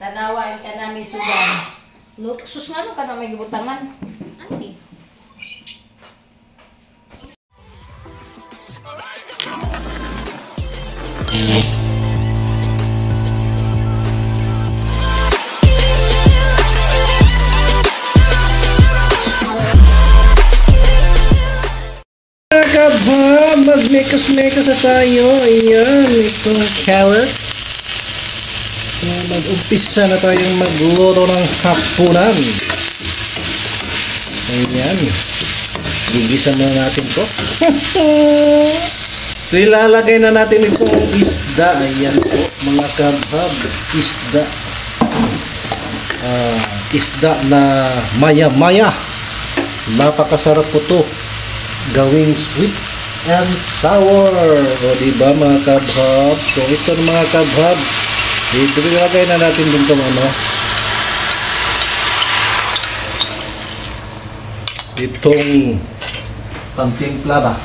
Tanawa ka namin sudan. Sus nga no ka na may gibutangan. Ay. Magmekas-mekas na tayo. Ayan, itong carrot. Mag-umpisa na tayong magluto ng hapunan. Ayan. Gigisa muna natin to. So, ilalagay na natin itong isda. Ayan po, mga kabhab. Isda. Isda na maya-maya. Napakasarap po to. Gawing sweet and sour. O diba mga kabhab? So ito na mga kabhab. Dito ilagay na natin din itong itong pantimpla ba?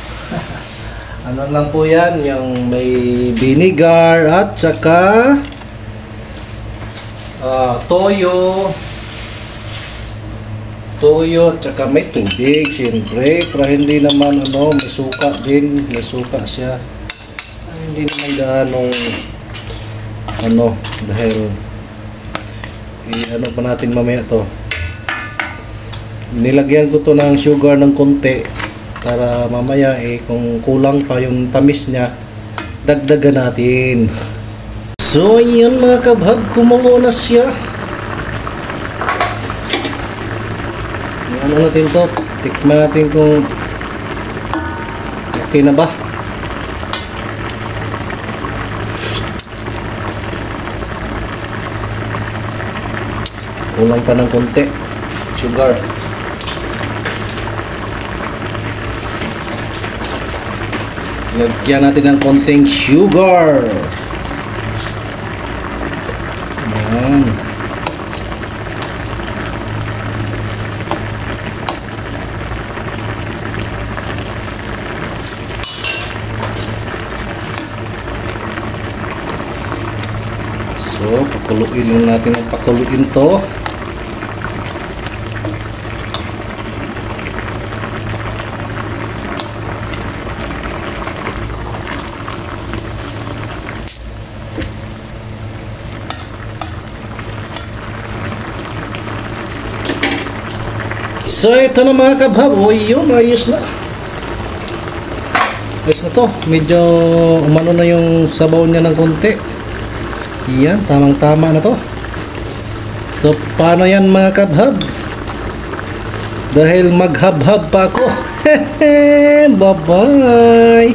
Ano lang po yan, yung may vinegar at saka toyo at saka may tubig siyempre para hindi naman may suka din, may suka siya. Hindi naman gaanong dahil pa natin mamaya to. Nilagyan ko to ng sugar ng konti para mamaya kung kulang pa yung tamis niya dagdagan natin. So yun mga kabhab, kumulo na siya. Ano natin to, tikman natin kung okay na ba. Kulang pa ng konti sugar. Lagyan natin ng konting sugar. Ayan. So, pakuluin lang natin ang pakuluin to. So, ito na mga kabhab. O, yun, ayos na. Ayos na to. Medyo umano na yung sabaw niya ng konti. Yan, tamang-tama na to. So, paano yan mga kabhab? Dahil maghab-hab pa ako. Bye-bye!